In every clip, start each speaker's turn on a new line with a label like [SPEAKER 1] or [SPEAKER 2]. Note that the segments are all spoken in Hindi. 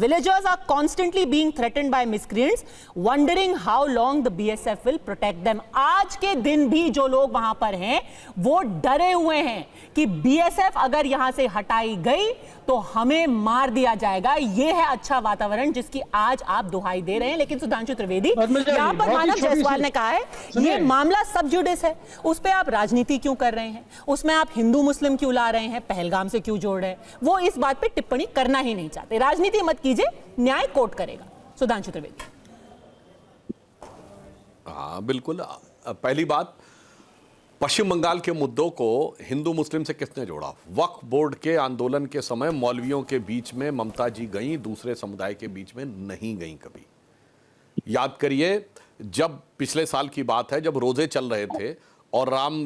[SPEAKER 1] Villagers are constantly being threatened by miscreants, wondering how long the BSF will protect them. आज के दिन भी जो लोग वहां पर हैं वो डरे हुए हैं कि BSF अगर यहां से हटाई गई तो हमें मार दिया जाएगा। ये है अच्छा वातावरण जिसकी आज आप दुहाई दे रहे हैं। लेकिन सुधांशु त्रिवेदी, यहां पर मानव जायसवाल ने कहा है ये मामला सब जुडिस है, उस पर आप राजनीति क्यों कर रहे हैं, उसमें आप हिंदू मुस्लिम क्यों ला रहे हैं, पहलगाम से क्यों जोड़ रहे हैं। वो इस बात पे टिप्पणी करना ही नहीं चाहते। राजनीति मत कीजिए, न्याय कोर्ट करेगा। सुधांशु त्रिवेदी।
[SPEAKER 2] हाँ बिल्कुल। पहली बात, पश्चिम बंगाल के मुद्दों को हिंदू मुस्लिम से किसने जोड़ा? वक्फ बोर्ड के आंदोलन के समय मौलवियों के बीच में ममता जी गई, दूसरे समुदाय के बीच में नहीं गई कभी। याद करिए, जब पिछले साल की बात है, जब रोजे चल रहे थे और राम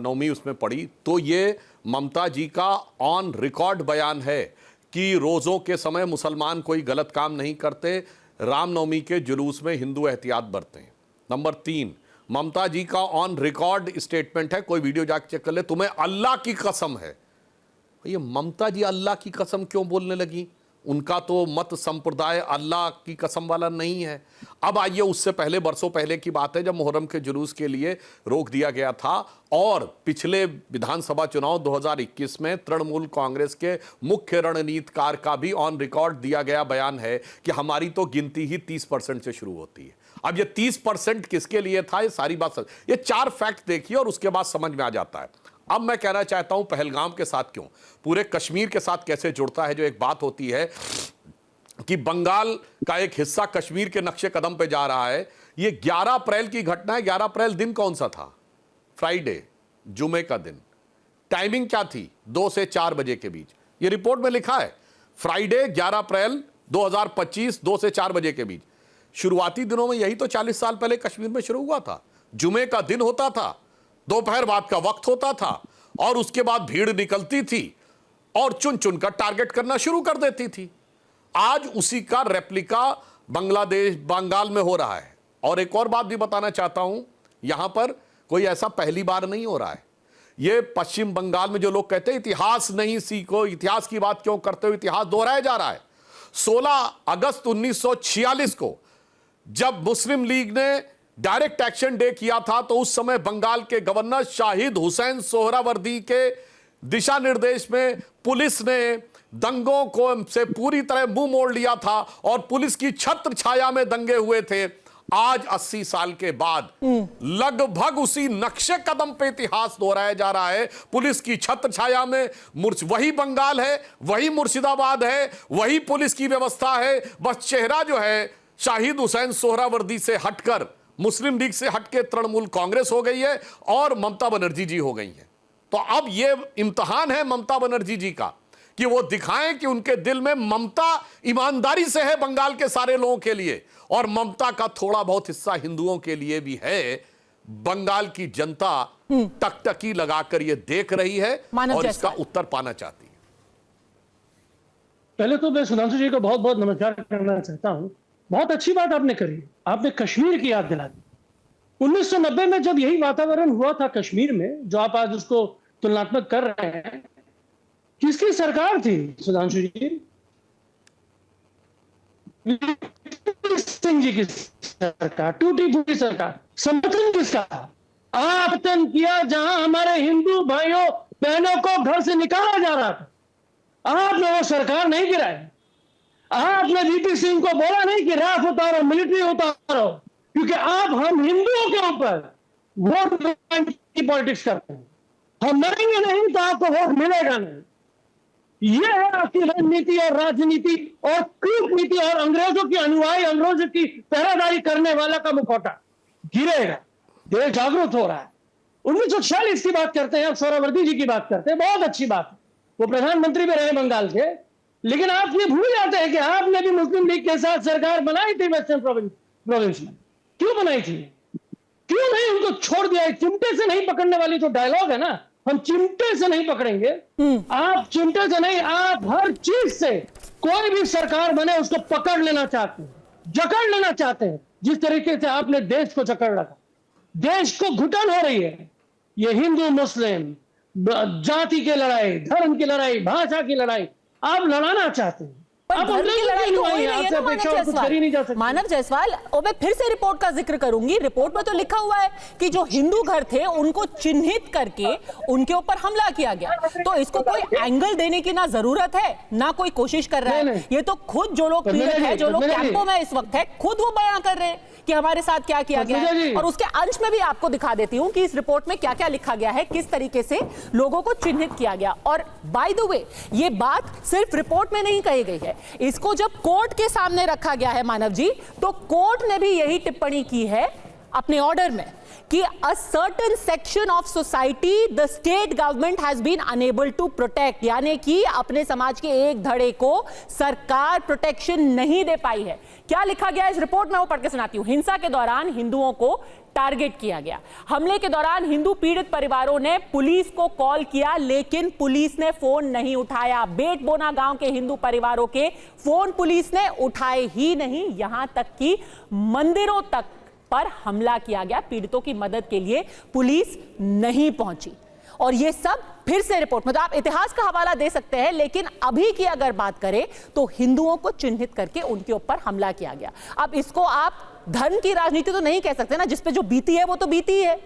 [SPEAKER 2] नवमी उसमें पड़ी, तो ये ममता जी का ऑन रिकॉर्ड बयान है कि रोज़ों के समय मुसलमान कोई गलत काम नहीं करते, रामनवमी के जुलूस में हिंदू एहतियात बरतें। नंबर 3, ममता जी का ऑन रिकॉर्ड स्टेटमेंट है, कोई वीडियो जाके चेक कर ले, तुम्हें अल्लाह की कसम है। ये ममता जी अल्लाह की कसम क्यों बोलने लगी? उनका तो मत संप्रदाय अल्लाह की कसम वाला नहीं है। अब आइए, उससे पहले बरसों पहले की बात है जब मुहर्रम के जुलूस के लिए रोक दिया गया था और पिछले विधानसभा चुनाव 2021 में तृणमूल कांग्रेस के मुख्य रणनीतिकार का भी ऑन रिकॉर्ड दिया गया बयान है कि हमारी तो गिनती ही 30% से शुरू होती है। अब ये 30% किसके लिए था, ये सारी बात ये 4 फैक्ट देखिए और उसके बाद समझ में आ जाता है। अब मैं कहना चाहता हूं पहलगाम के साथ क्यों, पूरे कश्मीर के साथ कैसे जुड़ता है। जो एक बात होती है कि बंगाल का एक हिस्सा कश्मीर के नक्शे कदम पे जा रहा है, ये 11 अप्रैल की घटना है। 11 अप्रैल दिन कौन सा था? फ्राइडे, जुमे का दिन। टाइमिंग क्या थी? 2 से 4 बजे के बीच। ये रिपोर्ट में लिखा है, फ्राइडे 11 अप्रैल 2025 2 से 4 बजे के बीच। शुरुआती दिनों में यही तो 40 साल पहले कश्मीर में शुरू हुआ था। जुमे का दिन होता था, दोपहर बाद का वक्त होता था और उसके बाद भीड़ निकलती थी और चुन चुन कर टारगेट करना शुरू कर देती थी। आज उसी का रेप्लिका बंगाल में हो रहा है। और एक और बात भी बताना चाहता हूं, यहां पर कोई ऐसा पहली बार नहीं हो रहा है। ये पश्चिम बंगाल में जो लोग कहते हैं इतिहास नहीं सीखो, इतिहास की बात क्यों करते हो, इतिहास दोहराया जा रहा है। 16 अगस्त 1946 को जब मुस्लिम लीग ने डायरेक्ट एक्शन डे किया था, तो उस समय बंगाल के गवर्नर शाहिद हुसैन सोहरावर्दी के दिशा निर्देश में पुलिस ने दंगों को से पूरी तरह मुंह मोड़ लिया था और पुलिस की छत्र छाया में दंगे हुए थे। आज 80 साल के बाद लगभग उसी नक्शे कदम पे इतिहास दोहराया जा रहा है। पुलिस की छत्र छाया में वही बंगाल है, वही मुर्शिदाबाद है, वही पुलिस की व्यवस्था है। बस चेहरा जो है शाहिद हुसैन सोहरावर्दी से हटकर, मुस्लिम लीग से हटके तृणमूल कांग्रेस हो गई है और ममता बनर्जी जी हो गई हैं। तो अब ये इम्तिहान है ममता बनर्जी जी का कि वो दिखाएं कि उनके दिल में ममता ईमानदारी से है बंगाल के सारे लोगों के लिए, और ममता का थोड़ा बहुत हिस्सा हिंदुओं के लिए भी है। बंगाल की जनता टकटकी लगाकर ये देख रही है और इसका उत्तर पाना चाहती है।
[SPEAKER 3] पहले तो मैं सुधांशु जी को बहुत बहुत नमस्कार करना चाहता हूं। बहुत अच्छी बात आपने करी, आपने कश्मीर की याद दिला दी। 1990 में जब यही वातावरण हुआ था कश्मीर में, जो आप आज उसको तुलनात्मक कर रहे हैं, किसकी सरकार थी सुधांशु जी? सिंह जी की सरकार, टूटी फूटी सरकार। समर्थन किसका? आपतन किया जहां हमारे हिंदू भाइयों बहनों को घर से निकाला जा रहा था, आपने वो सरकार नहीं गिराई। आपने वीपी सिंह को बोला नहीं कि राफ उतारो, मिलिट्री उतारो, क्योंकि आप हम हिंदुओं के ऊपर वोट की पॉलिटिक्स करते हैं। हम मरेंगे नहीं तो आपको वोट मिलेगा नहीं। यह है आपकी रणनीति और राजनीति और कूटनीति और अंग्रेजों की अनुयायी, अंग्रेजों की पहरादारी करने वाला का मुखौटा गिरेगा। देश जागरूक हो रहा है। 1946 की बात करते हैं, आप सोहरावर्दी जी की बात करते हैं, बहुत अच्छी बात है। वो प्रधानमंत्री भी रहे बंगाल के, लेकिन आप ये भूल जाते हैं कि आपने भी मुस्लिम लीग के साथ सरकार बनाई थी वेस्टर्न प्रोविंस में। क्यों बनाई थी? क्यों नहीं उनको छोड़ दिया? चिमटे से नहीं पकड़ने वाली जो डायलॉग है ना, हम चिमटे से नहीं पकड़ेंगे। आप चिमटे से नहीं, आप हर चीज से, कोई भी सरकार बने उसको पकड़ लेना चाहते हैं, जकड़ लेना चाहते हैं। जिस तरीके से आपने देश को जकड़ रखा, देश को घुटन हो रही है। ये हिंदू मुस्लिम जाति की लड़ाई, धर्म की लड़ाई, भाषा की लड़ाई आप लड़ाना चाहते हैं।
[SPEAKER 1] पर
[SPEAKER 3] आप
[SPEAKER 1] धर्म की
[SPEAKER 3] अंग्रेजों
[SPEAKER 1] लड़ाई
[SPEAKER 3] की
[SPEAKER 1] तो
[SPEAKER 3] लड़ाई
[SPEAKER 1] हुई
[SPEAKER 3] है,
[SPEAKER 1] नहीं है
[SPEAKER 3] आपसे
[SPEAKER 1] ना मानव
[SPEAKER 3] अपेक्षा और कुछ कर ही नहीं जा
[SPEAKER 1] जायसवाल।
[SPEAKER 3] सकती।
[SPEAKER 1] मानव जायसवाल, और मैं फिर से रिपोर्ट का जिक्र करूंगी। रिपोर्ट में तो लिखा हुआ है कि जो हिंदू घर थे उनको चिन्हित करके उनके ऊपर हमला किया गया। तो इसको कोई एंगल देने की ना जरूरत है ना कोई कोशिश कर रहा है। ये तो खुद जो लोग पीड़ित है, जो लोग कैंपों में इस वक्त है, खुद वो बयां कर रहे हैं कि हमारे साथ क्या किया गया है। और उसके अंश में भी आपको दिखा देती हूं कि इस रिपोर्ट में क्या क्या लिखा गया है, किस तरीके से लोगों को चिन्हित किया गया। और बाय द वे, ये बात सिर्फ रिपोर्ट में नहीं कही गई है, इसको जब कोर्ट के सामने रखा गया है मानव जी, तो कोर्ट ने भी यही टिप्पणी की है अपने ऑर्डर में कि a certain section of society the state government has been unable to protect, यानी कि अपने समाज के एक धड़े को सरकार प्रोटेक्शन नहीं दे पाई है। क्या लिखा गया इस रिपोर्ट में, वो पढ़ के सुनाती हूं। हिंसा के दौरान हिंदुओं को टारगेट किया गया। हमले के दौरान हिंदू पीड़ित परिवारों ने पुलिस को कॉल किया, लेकिन पुलिस ने फोन नहीं उठाया। बेटबोना गांव के हिंदू परिवारों के फोन पुलिस ने उठाए ही नहीं, यहां तक कि मंदिरों तक पर हमला किया गया। पीड़ितों की मदद के लिए पुलिस नहीं पहुंची। और ये सब फिर से रिपोर्ट में, तो आप इतिहास का हवाला दे सकते हैं, लेकिन अभी की अगर बात करें तो हिंदुओं को चिन्हित करके उनके ऊपर हमला किया गया। अब इसको आप धर्म की राजनीति तो नहीं कह सकते ना, जिसपे जो बीती है वो तो बीती है।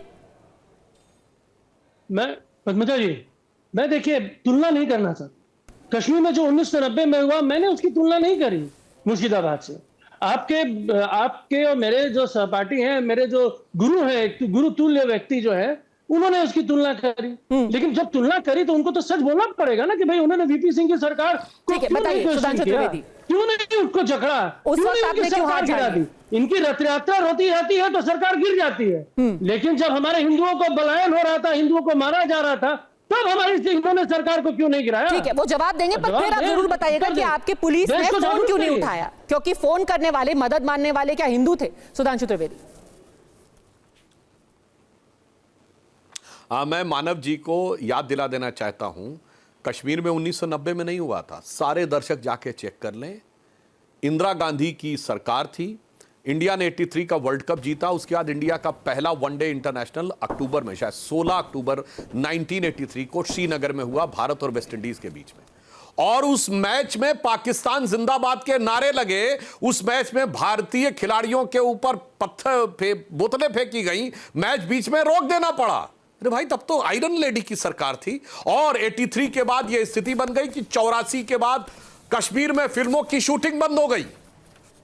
[SPEAKER 3] मैं पद्मजा जी, मैं देखिए तुलना नहीं करना चाहता। कश्मीर में जो 1990 में हुआ, मैंने उसकी तुलना नहीं करी मुर्शिदाबाद से। आपके और मेरे जो सहपाठी हैं, मेरे जो गुरु हैं, गुरु तुल्य व्यक्ति जो है, उन्होंने उसकी तुलना करी। लेकिन जब तुलना करी तो उनको तो सच बोलना पड़ेगा ना कि भाई उन्होंने वीपी सिंह की सरकार को क्यों नहीं क्वेश्चन किया, क्यों नहीं उसको जकड़ा,
[SPEAKER 1] उस
[SPEAKER 3] क्यों
[SPEAKER 1] वक्त
[SPEAKER 3] नहीं
[SPEAKER 1] आपने
[SPEAKER 3] उनकी
[SPEAKER 1] क्यों
[SPEAKER 3] सरकार
[SPEAKER 1] हाथ
[SPEAKER 3] गिरा
[SPEAKER 1] झाड़ी?
[SPEAKER 3] दी। इनकी रथ यात्रा रोती जाती है तो सरकार गिर जाती है। लेकिन जब हमारे हिंदुओं को बलायन हो रहा था, हिंदुओं को मारा जा रहा था, तब हमारी इन्होंने सरकार को क्यों नहीं गिराया?
[SPEAKER 1] ठीक है, वो जवाब देंगे, पर फिर आप जरूर बताइएगा कि आपकी पुलिस ने फोन क्यों नहीं उठाया, क्योंकि फोन करने वाले, मदद मांगने वाले क्या हिंदू थे? सुधांशु त्रिवेदी।
[SPEAKER 2] मैं मानव जी को याद दिला देना चाहता हूं, कश्मीर में 1990 में नहीं हुआ था। सारे दर्शक जाके चेक कर लें, इंदिरा गांधी की सरकार थी, इंडिया ने 83 का वर्ल्ड कप जीता। उसके बाद इंडिया का पहला वनडे इंटरनेशनल अक्टूबर में, शायद 16 अक्टूबर 1983 को श्रीनगर में हुआ, भारत और वेस्ट इंडीज के बीच में। और उस मैच में पाकिस्तान जिंदाबाद के नारे लगे, उस मैच में भारतीय खिलाड़ियों के ऊपर बोतलें फेंकी गई, मैच बीच में रोक देना पड़ा। अरे भाई, तब तो आयरन लेडी की सरकार थी। और 83 के बाद यह स्थिति बन गई कि 84 के बाद कश्मीर में फिल्मों की शूटिंग बंद हो गई,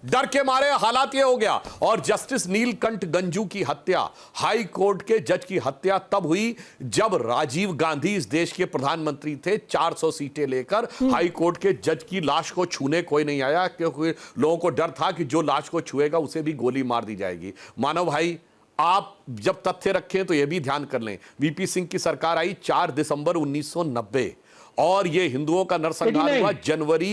[SPEAKER 2] डर के मारे हालात ये हो गया। और जस्टिस नीलकंठ गंजू की हत्या, हाई कोर्ट के जज की हत्या तब हुई जब राजीव गांधी इस देश के प्रधानमंत्री थे। 400 सीटें लेकर हाई कोर्ट के जज की लाश को छूने कोई नहीं आया, क्योंकि लोगों को डर था कि जो लाश को छुएगा उसे भी गोली मार दी जाएगी। मानव भाई, आप जब तथ्य रखें तो यह भी ध्यान कर लें, वीपी सिंह की सरकार आई 4 दिसंबर 1990 और यह हिंदुओं का नरसंहार हुआ जनवरी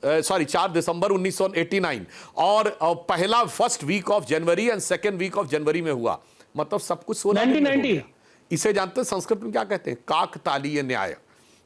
[SPEAKER 2] 4 दिसंबर 1989 और पहला first week of January and second week of January में हुआ। मतलब सब कुछ
[SPEAKER 3] 1990।
[SPEAKER 2] इसे जानते हैं संस्कृत में क्या कहते हैं? काकतालीय न्याय।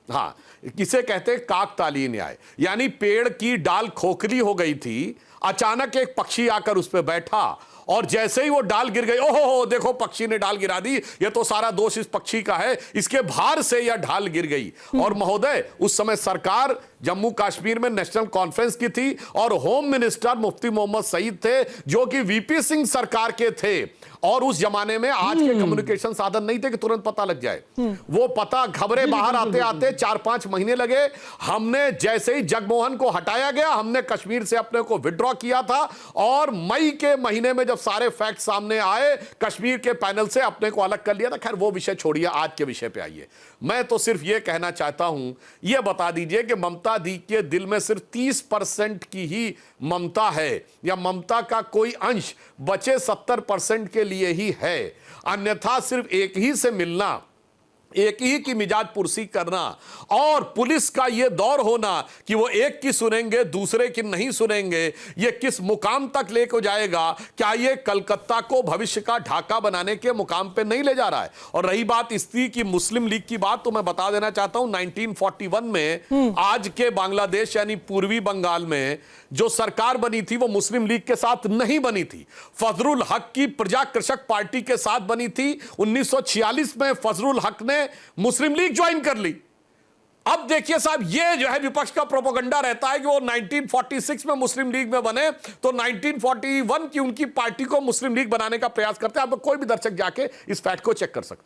[SPEAKER 2] हाँ, किसे कहते हैं? काकतालीय न्याय। यानी पेड़ की डाल खोखली हो गई थी, अचानक एक पक्षी आकर उस पर बैठा और जैसे ही वो डाल गिर गई, ओहो देखो पक्षी ने डाल गिरा दी, ये तो सारा दोष इस पक्षी का है, इसके भार से यह ढाल गिर गई। और महोदय, उस समय सरकार जम्मू कश्मीर में नेशनल कॉन्फ्रेंस की थी और होम मिनिस्टर मुफ्ती मोहम्मद सईद थे, जो कि वीपी सिंह सरकार के थे। और उस जमाने में आज के कम्युनिकेशन साधन नहीं थे कि तुरंत पता लग जाए। वो पता खबरें बाहर आते आते 4-5 महीने लगे। हमने जैसे ही जगमोहन को हटाया गया, हमने कश्मीर से अपने को विड्रॉ किया था और मई के महीने में जब सारे फैक्ट सामने आए, कश्मीर के पैनल से अपने को अलग कर लिया था। खैर वो विषय छोड़िए, आज के विषय पे आइए। मैं तो सिर्फ ये कहना चाहता हूं, ये बता दीजिए कि ममता दी के दिल में सिर्फ 30% की ही ममता है, या ममता का कोई अंश बचे 70% के लिए ही है। अन्यथा सिर्फ एक ही से मिलना, एक ही की मिजाज पुरसी करना और पुलिस का यह दौर होना कि वो एक की सुनेंगे दूसरे की नहीं सुनेंगे, ये किस मुकाम तक लेकर जाएगा? क्या ये कलकत्ता को भविष्य का ढाका बनाने के मुकाम पे नहीं ले जा रहा है? और रही बात स्त्री की मुस्लिम लीग की बात, तो मैं बता देना चाहता हूं 1941 में आज के बांग्लादेश यानी पूर्वी बंगाल में जो सरकार बनी थी वो मुस्लिम लीग के साथ नहीं बनी थी, फजरुल हक की प्रजा कृषक पार्टी के साथ बनी थी। 1946 में फजरुल हक ने मुस्लिम लीग ज्वाइन कर ली। अब देखिए साहब, ये जो है विपक्ष का प्रोपेगेंडा रहता है कि वो 1946 में मुस्लिम लीग में बने तो 1941 की उनकी पार्टी को मुस्लिम लीग बनाने का प्रयास करते हैं। अब कोई भी दर्शक जाके इस फैक्ट को चेक कर सकते हैं।